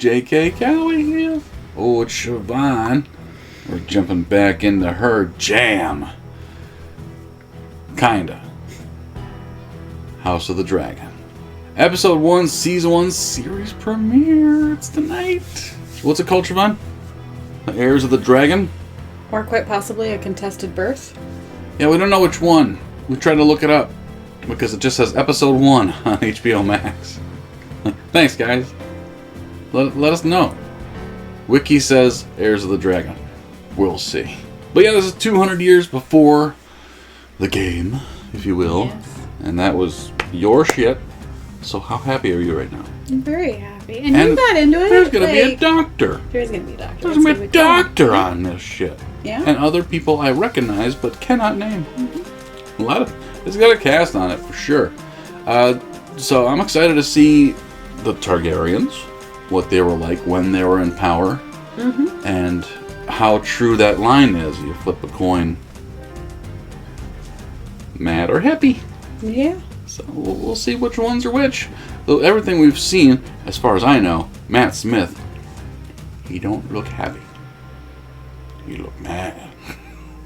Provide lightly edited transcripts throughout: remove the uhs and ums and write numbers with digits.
J.K. Calloway here? Oh, it's Siobhan. We're jumping back into her jam. Kinda. House of the Dragon. Episode 1, Season 1, series premiere. It's tonight. What's it called, Siobhan? The Heirs of the Dragon? Or quite possibly a contested birth. Yeah, we don't know which one. We tried to look it up because it just says Episode 1 on HBO Max. Thanks, guys. Let us know. Wiki says Heirs of the Dragon. We'll see. But yeah, this is 200 years before the game, if you will. Yes. And that was your shit. So how happy are you right now? I'm very happy. And you got into it. There's going to be a doctor. There's going to be a doctor. There's going to be a doctor on this shit. Yeah. And other people I recognize but cannot name. Mm-hmm. It's got a cast on it for sure. So I'm excited to see the Targaryens, what they were like when they were in power, and how true that line is. You flip a coin, mad or happy. Yeah. So we'll see which ones are which. Though everything we've seen, as far as I know, Matt Smith, he don't look happy. He look mad.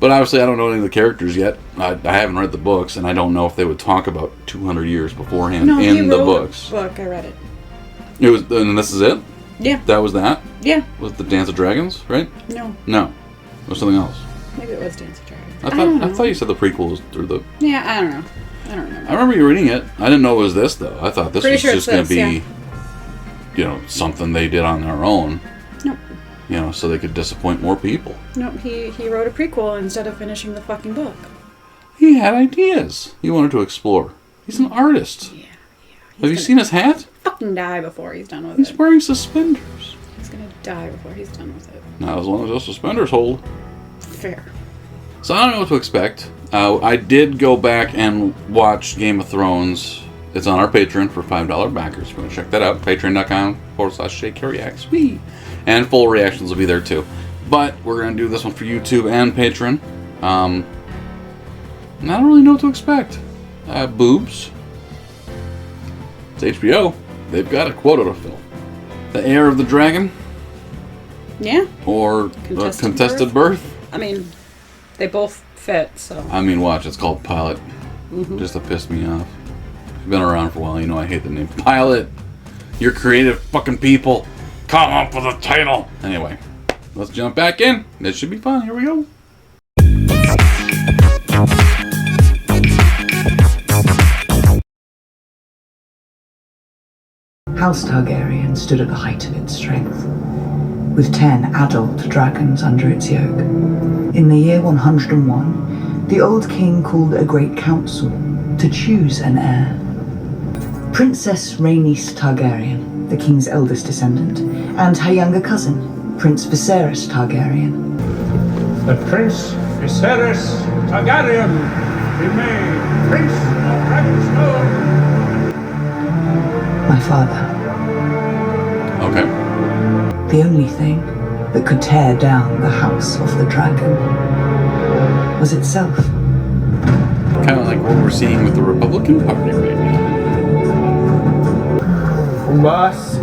But obviously I don't know any of the characters yet. I haven't read the books, and I don't know if they would talk about 200 years beforehand in the books. Book, I read it. It was, and this is it? Yeah. That was that? Yeah. Was the Dance of Dragons, right? No. No. It was something else. Maybe it was Dance of Dragons. I thought you said the prequel was through the... Yeah, I don't know. I don't remember. I remember you reading it. I didn't know it was this, though. I thought this Pretty was sure just going to be, yeah. Something they did on their own. Nope. So they could disappoint more people. Nope, he wrote a prequel instead of finishing the fucking book. He had ideas. He wanted to explore. He's an artist. Yeah. Have you seen his hat? Fucking die before he's done with He's it. wearing suspenders. He's gonna die before he's done with it. Not as long as those suspenders hold. Fair. So I don't know what to expect. I did go back and watch Game of Thrones. It's on our Patreon for $5 backers. If you want to check that out, patreon.com/JKReacts. Whee! And full reactions will be there too. But we're going to do this one for YouTube and Patreon. And I don't really know what to expect. Boobs. It's HBO. They've got a quota to fill. The Heir of the Dragon. Yeah. Or contested birth. I mean, they both fit, so. I mean, watch. It's called Pilot. Just to piss me off. You've been around for a while. You know I hate the name. Pilot. You're creative fucking people. Come up with a title. Anyway, let's jump back in. This should be fun. Here we go. House Targaryen stood at the height of its strength, with 10 adult dragons under its yoke. In the year 101, the old king called a great council to choose an heir. Princess Rhaenys Targaryen, the king's eldest descendant, and her younger cousin, Prince Viserys Targaryen. The Prince Viserys Targaryen be made Prince of Dragonstone. My father. Okay. The only thing that could tear down the House of the Dragon was itself. Kind of like what we're seeing with the Republican Party right now. Mas.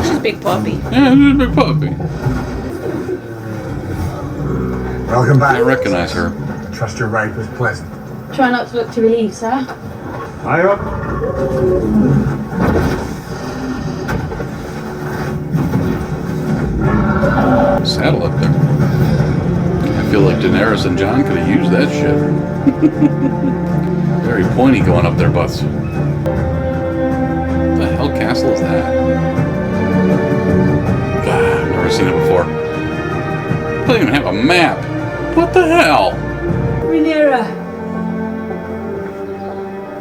She's a big puppy. Yeah, she's a big puppy. Welcome back. I recognize her. Trust your ride was pleasant. Try not to look too relieved, sir. High up. Saddle up there. I feel like Daenerys and Jon could have used that shit. Very pointy going up their butts. The hell castle is that? God, I've never seen it before. It doesn't even have a map. What the hell? Rhaenyra.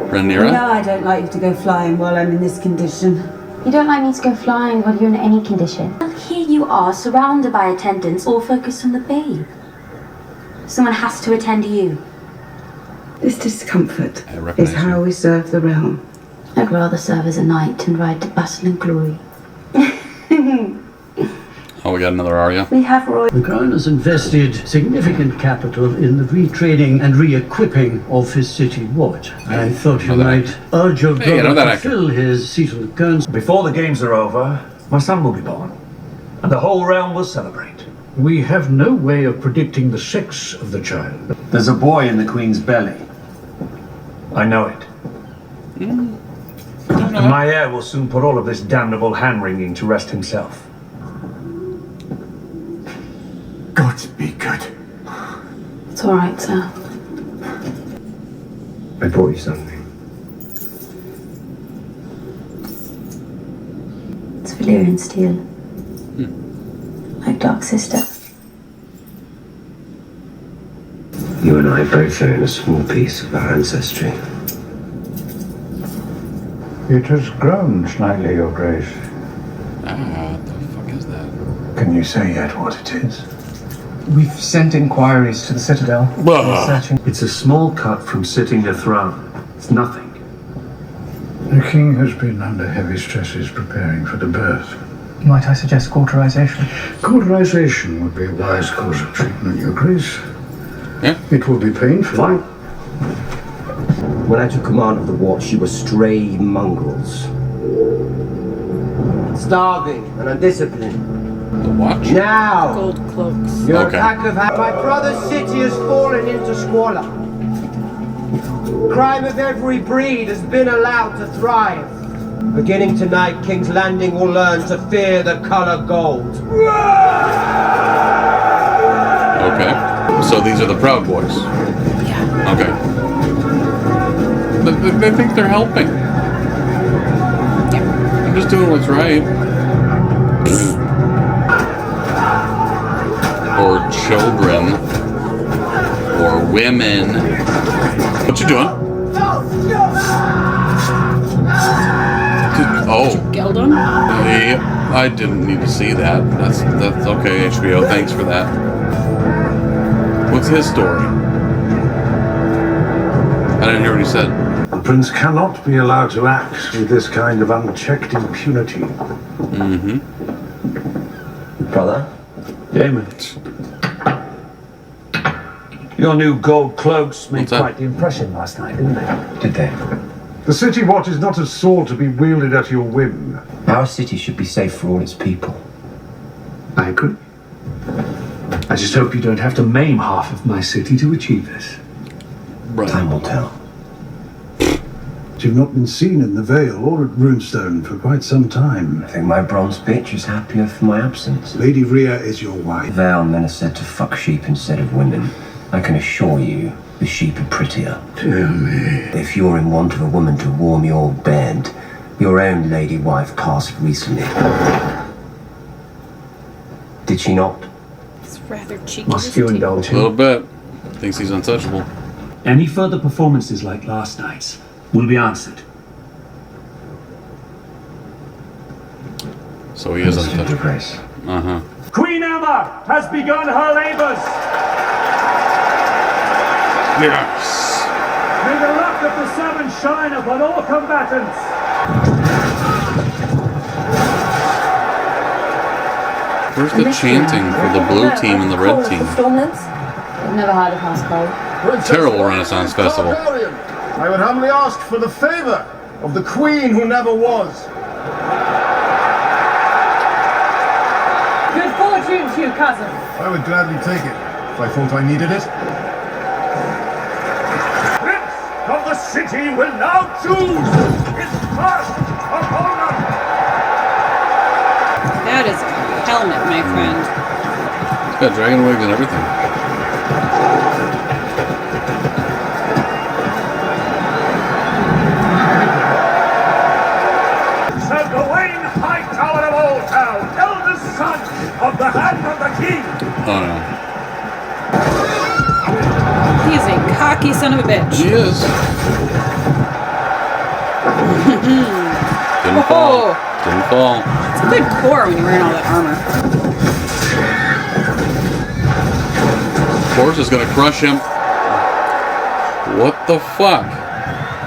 Rhaenyra? No, I don't like you to go flying while I'm in this condition. You don't like me to go flying while you're in any condition. Well, here you are, surrounded by attendants, all focused on the babe. Someone has to attend to you. This discomfort I recognize is how you. we serve the realm. I'd rather serve as a knight and ride to battle and glory. Oh, we got another Arya. We have royal. The Crown has invested significant capital in the retraining and re-equipping of his city watch. I thought you might urge your brother to fill his seat on the council. Before the games are over, my son will be born, and the whole realm will celebrate. We have no way of predicting the sex of the child. There's a boy in the Queen's belly. I know it. And my heir will soon put all of this damnable hand-wringing to rest himself. God be good. It's all right, sir. I brought you something. It's Valyrian steel. Like Dark Sister. You and I both own a small piece of our ancestry. It has grown slightly, Your Grace. What the fuck is that? Can you say yet what it is? We've sent inquiries to the Citadel. Bah. Searching. It's a small cut from sitting a throne. It's nothing. The King has been under heavy stresses preparing for the birth. Might I suggest cauterization? Cauterization would be a wise course of treatment, Your Grace. Yeah. It will be painful. Fine. When I took command of the watch, you were stray mongrels. Starving and undisciplined. The watch? Now! Gold cloaks. Your Okay. pack of my brother's city has fallen into squalor. Crime of every breed has been allowed to thrive. Beginning tonight, King's Landing will learn to fear the color gold. Okay. So these are the Proud Boys. Yeah. Okay. They think they're helping. Yeah. I'm just doing what's right. Or children. Or women. What you doing? Oh. Geldon? Yeah, I didn't need to see that. That's okay, HBO. Thanks for that. What's his story? I didn't hear what he said. The prince cannot be allowed to act with this kind of unchecked impunity. Mm-hmm. Brother? Damon. Your new gold cloaks made quite the impression last night, didn't they? Did they? The city watch is not a sword to be wielded at your whim. Our city should be safe for all its people. I agree. I just hope you don't have to maim half of my city to achieve this. Right. Time will tell. You've not been seen in the Vale or at Runestone for quite some time. I think my bronze bitch is happier for my absence. Lady Rhea is your wife. Vale men are said to fuck sheep instead of women. I can assure you, the sheep are prettier. Dear me. If you're in want of a woman to warm your bed, your own lady wife passed recently. Did she not? It's rather cheeky. Must you indulge A him? little bit. Thinks he's untouchable. Any further performances like last night's will be answered. So he is untouchable. Grace. Uh-huh. Queen Emma has begun her labors. Yes. May the luck of the seven shine upon all combatants. Where's the chanting for the blue team and the red team? I've never heard of House Cold. Terrible Renaissance Festival. I would humbly ask for the favor of the queen who never was. Good fortune to you, cousin. I would gladly take it if I thought I needed it. Prince of the city will now choose his first opponent. That is a helmet, my friend. It's got dragon wigs and everything. Sir Gawain Hightower of Old Town, eldest son of the Hand of the King. Oh no. He is a cocky son of a bitch. He is. Didn't fall. Didn't fall. It's a good core when you're wearing all that armor. Horse is gonna crush him. What the fuck?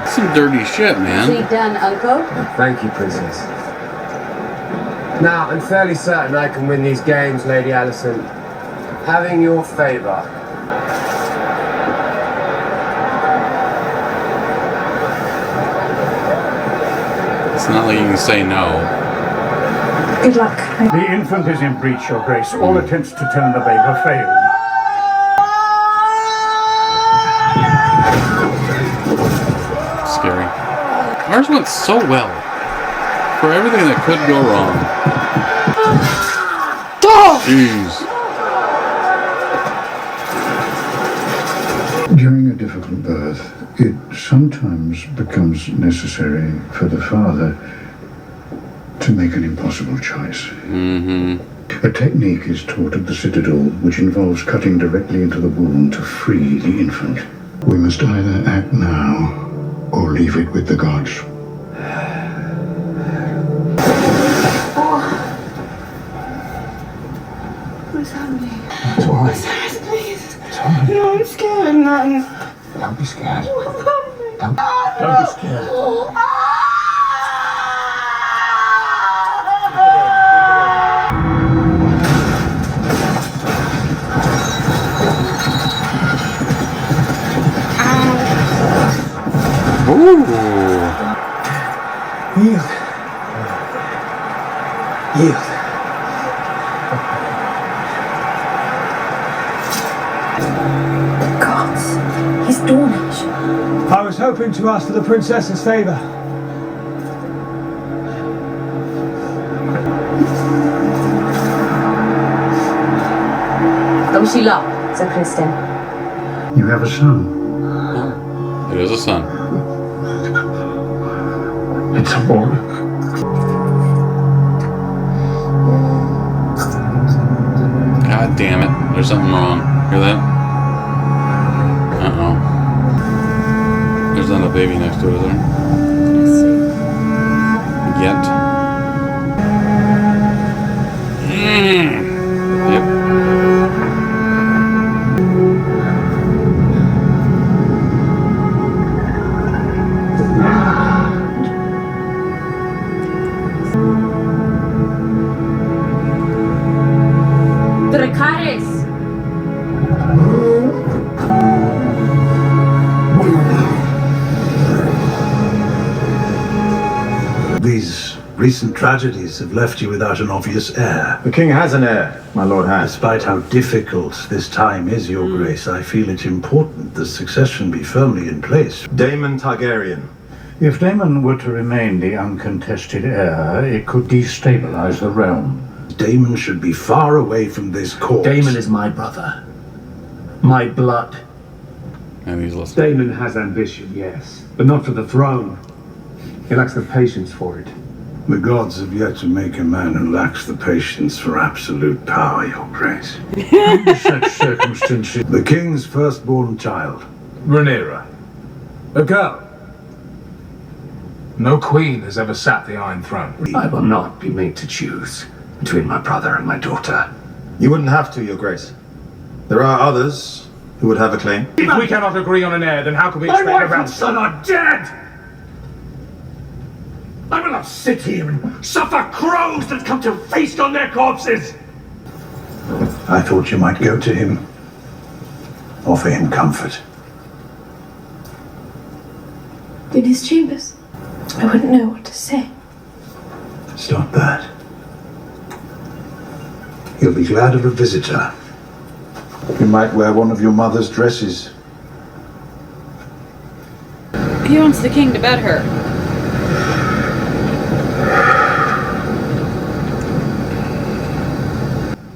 Some dirty shit, man. done, Uncle? Thank you, Princess. Now, I'm fairly certain I can win these games, Lady Allison. Having your favor. It's not like you can say no. Good luck. The infant is in breach, Your Grace. All attempts to turn the babe have failed. Scary. Ours went so well. For everything that could go wrong. Jeez. During a difficult birth, it sometimes becomes necessary for the father to make an impossible choice. A technique is taught at the Citadel which involves cutting directly into the womb to free the infant. We must either act now or leave it with the gods. What's happening? It's all right. Please. It's all right. No, I'm scared. Don't be scared. What's happening? Don't be scared. Ooh. Yield. Yield. Gods, he's Dornish. I was hoping to ask for the princess's favor. Oshila, Sir Kristen. You have a son. It is a son. It's a boy. God damn it. There's something wrong. Hear that? Uh-oh. There's not a baby next to it, is there? Yet. Yep. Dracarys! These recent tragedies have left you without an obvious heir. The king has an heir, my lord has. Despite how difficult this time is, Your Grace, I feel it important the succession be firmly in place. Daemon Targaryen. If Daemon were to remain the uncontested heir, it could destabilize the realm. Daemon should be far away from this court. Daemon is my brother. My blood. And he's listening. Daemon has ambition, yes, but not for the throne. He lacks the patience for it. The gods have yet to make a man who lacks the patience for absolute power, Your Grace. Under such circumstances, The king's firstborn child. Rhaenyra. A girl. No queen has ever sat the Iron Throne. I will not be made to choose between my brother and my daughter. You wouldn't have to, Your Grace. There are others who would have a claim. If we cannot agree on an heir, then how can we expect a realm? son are dead! I will not sit here and suffer crows that come to feast on their corpses! I thought you might go to him. Offer him comfort. In his chambers. I wouldn't know what to say. It's not that. He'll be glad of a visitor. You might wear one of your mother's dresses. He wants the king to bed her.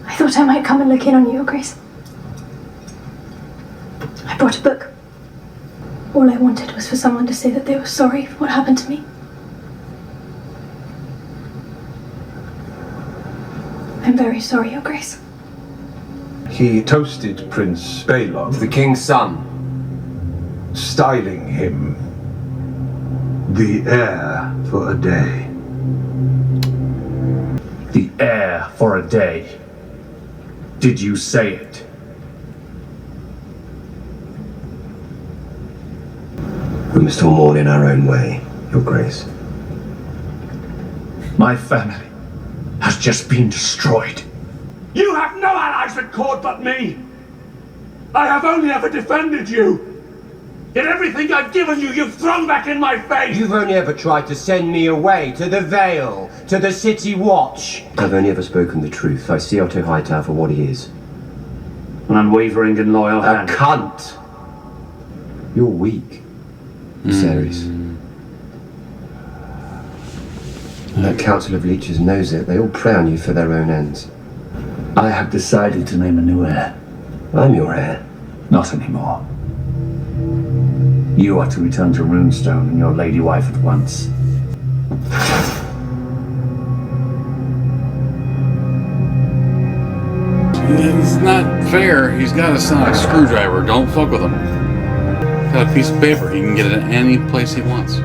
I thought I might come and look in on you, Your Grace. I brought a book. All I wanted was for someone to say that they were sorry for what happened to me. I'm very sorry, Your Grace. He toasted Prince Balon, The king's son. styling him the heir for a day. The heir for a day. Did you say it? We must all mourn in our own way, Your Grace. My family has just been destroyed. You have no allies at court but me. I have only ever defended you. Yet everything I've given you, you've thrown back in my face. You've only ever tried to send me away to the Vale, to the City Watch. I've only ever spoken the truth. I see Otto Hightower for what he is. An unwavering and loyal A hand. cunt. You're weak, Viserys. And that Council of Leeches knows it. They all prey on you for their own ends. I have decided to name a new heir. I'm your heir. Not anymore. You are to return to Runestone and your lady wife at once. It's not fair. He's got a sonic screwdriver. Don't fuck with him. Got a piece of paper. He can get it in any place he wants.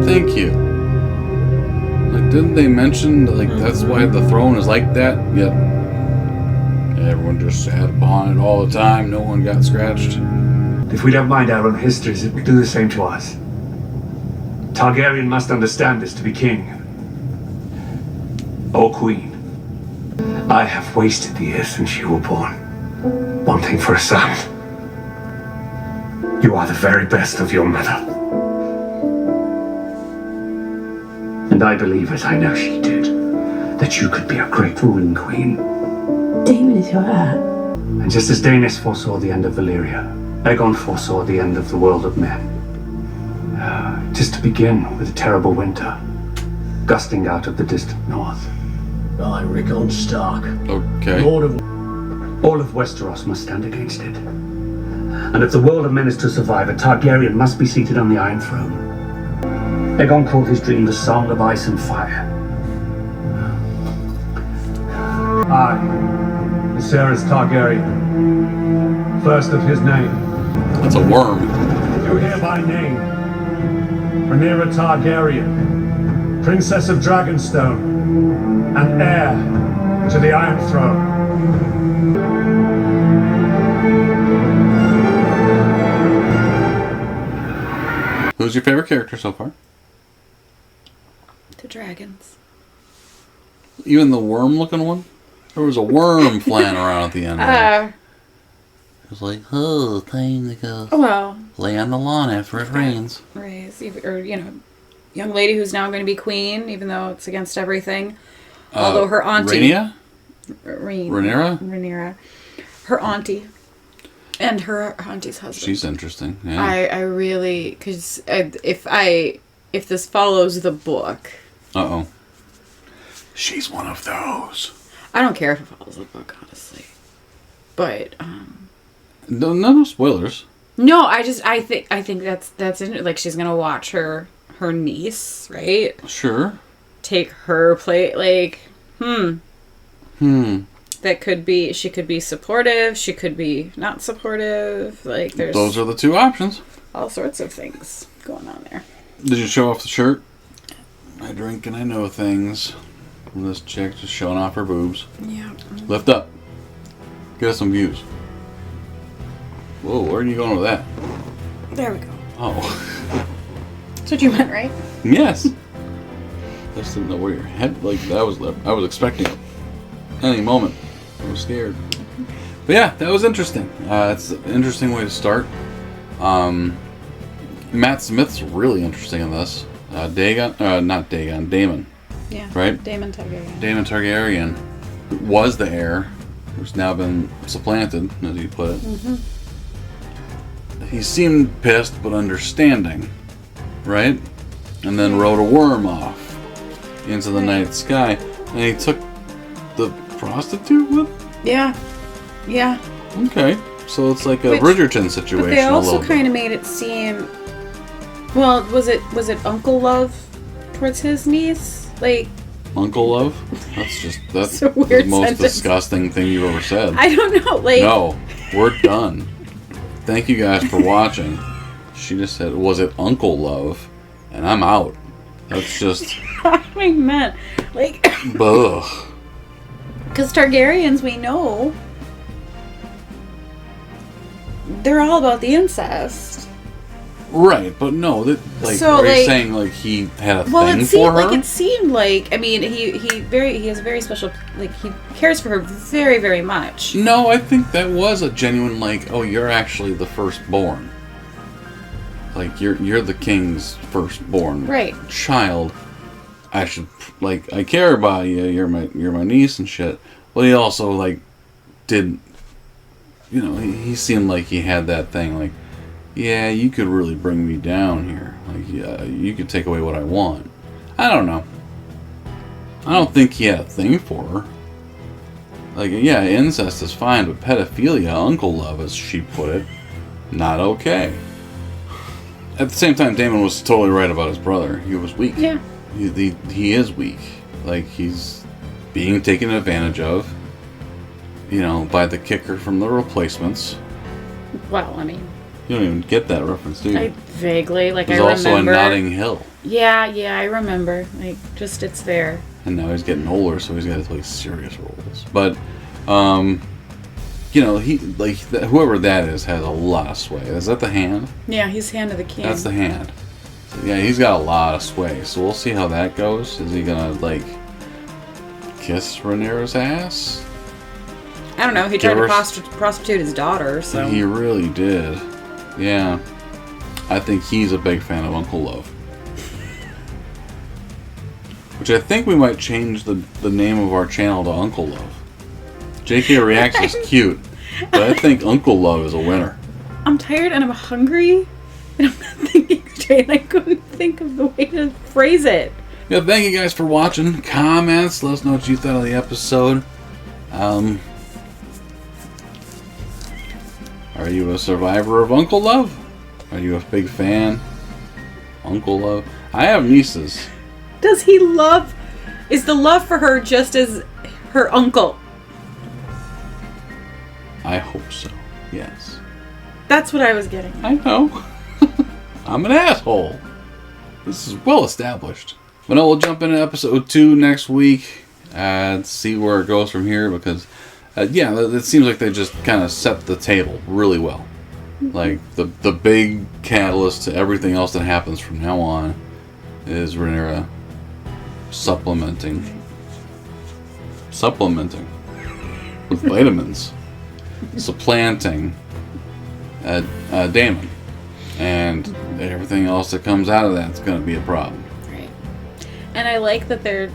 Thank you. Like, didn't they mention, like, that's why the throne is like that? Yet everyone just sat upon it all the time. No one got scratched. If we don't mind our own histories, it will do the same to us. Targaryen must understand this to be king. Or queen. I have wasted the years since you were born, wanting for a son. You are the very best of your mother. And I believe, as I know she did, that you could be a great ruling queen. Daemon is your heir. And just as Daenerys foresaw the end of Valyria, Aegon foresaw the end of the world of men. Just to begin with a terrible winter, gusting out of the distant north. I, Rickon Stark, Okay. Lord of... All of Westeros must stand against it. And if the world of men is to survive, a Targaryen must be seated on the Iron Throne. Aegon called his dream the Song of Ice and Fire. I, Viserys Targaryen, first of his name. That's a worm. Do hereby name Rhaenyra Targaryen, Princess of Dragonstone, and heir to the Iron Throne. Who's your favorite character so far? The dragons. Even the worm-looking one? There was a worm flying around at the end. It was like, oh, time to go lay on the lawn after it rains. Raise, or, young lady who's now going to be queen, even though it's against everything. Although her auntie... Rhaenyra? Her auntie. And her auntie's husband. She's interesting. Yeah. I really... Because if this follows the book... Uh-oh. She's one of those. I don't care if it follows the book, honestly. But, No spoilers. No, I think that's like she's gonna watch her niece, right? Sure. Take her plate, like, That could be, she could be supportive, she could be not supportive, like, there's... Those are the two options. All sorts of things going on there. Did you show off the shirt? I drink and I know things. This chick just showing off her boobs. Yeah. Lift up. Get us some views. Whoa, where are you going with that? There we go. Oh. That's what you meant, right? Yes. I just didn't know where your head, like, that was, I was expecting it. Any moment. I was scared. But yeah, that was interesting. It's an interesting way to start. Matt Smith's really interesting in this. Damon. Yeah. Right? Damon Targaryen. Damon Targaryen was the heir, who's now been supplanted, as you put it. Mm-hmm. He seemed pissed but understanding, right? And then rode a worm off into the night sky, and he took the prostitute with him? Yeah. Yeah. Okay. So it's like a Bridgerton situation. But they also kind of made it seem... Well, was it Uncle Love towards his niece? Like... Uncle Love? That's a weird the most sentence. disgusting thing you've ever said. I don't know, like... No. We're done. Thank you guys for watching. She just said, was it Uncle Love? And I'm out. That's just... I meant, like... Ugh. Because Targaryens, we know... They're all about the incest. Right, but no, are you saying like he had a thing for her? It seemed like, I mean, he has a very special, like, he cares for her very, very much. No, I think that was a genuine, like, oh, you're actually the firstborn. Like, you're the king's firstborn child. I should, like, I care about you. You're my niece and shit. But he also, like, did, you know, he seemed like he had that thing, like, yeah, you could really bring me down here. Like, yeah, you could take away what I want. I don't know. I don't think he had a thing for her. Like, yeah, incest is fine, but pedophilia, uncle love, as she put it, not okay. At the same time, Damon was totally right about his brother. He was weak. Yeah. He is weak. Like, he's being taken advantage of, you know, by the kicker from the Replacements. Well, I mean... You don't even get that reference, do you? I vaguely, like, There's I remember. also a Notting Hill. Yeah, I remember. Like, just, it's there. And now he's getting older, so he's got to play serious roles. But, you know, whoever that is has a lot of sway. Is that the Hand? Yeah, he's Hand of the King. That's the Hand. So, yeah, he's got a lot of sway. So we'll see how that goes. Is he gonna, like, kiss Rhaenyra's ass? I don't know. He tried to prostitute his daughter, so... He really did. Yeah. I think he's a big fan of Uncle Love. Which I think we might change the name of our channel to Uncle Love. JK Reacts is cute, but I think Uncle Love is a winner. I'm tired and I'm hungry, and I'm not thinking straight, and I couldn't think of the way to phrase it. Yeah, thank you guys for watching. Comments, let us know what you thought of the episode. Are you a survivor of Uncle Love? Are you a big fan? Uncle Love? I have nieces. Does he love... Is the love for her just as her uncle? I hope so. Yes. That's what I was getting at. I know. I'm an asshole. This is well established. But no, we'll jump into episode 2 next week and see where it goes from here because... yeah, it seems like they just kind of set the table really well. Like, the big catalyst to everything else that happens from now on is Rhaenyra supplementing with vitamins, supplanting Damon. And everything else that comes out of that's going to be a problem. Right. And I like that they're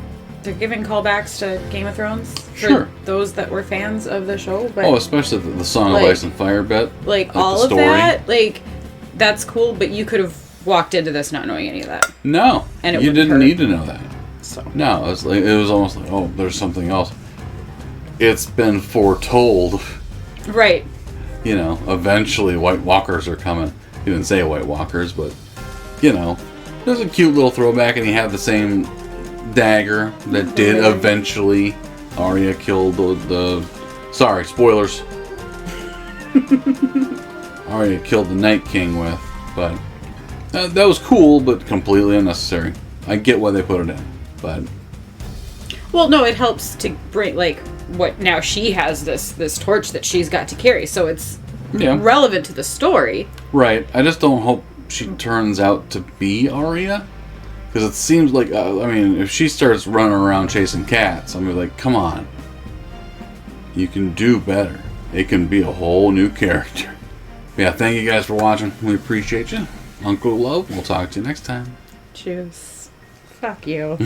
giving callbacks to Game of Thrones for those that were fans of the show. But especially the Song of Ice and Fire bit. Like all of that, like, that's cool, but you could have walked into this not knowing any of that. No, and you didn't need to know that. So no, it was almost like, oh, there's something else. It's been foretold. Right. You know, eventually White Walkers are coming. He didn't say White Walkers, but, you know, there's a cute little throwback, and he had the same dagger that did eventually Arya killed the sorry, spoilers. Arya killed the Night King with, but that was cool, but completely unnecessary. I get why they put it in, but well, no, it helps to bring, like, what now she has this torch that she's got to carry, so it's relevant to the story. Right. I just don't hope she turns out to be Arya. Because it seems like, I mean, if she starts running around chasing cats, I'm like, come on. You can do better. It can be a whole new character. Yeah, thank you guys for watching. We appreciate you. Uncle Love, we'll talk to you next time. Cheers. Fuck you.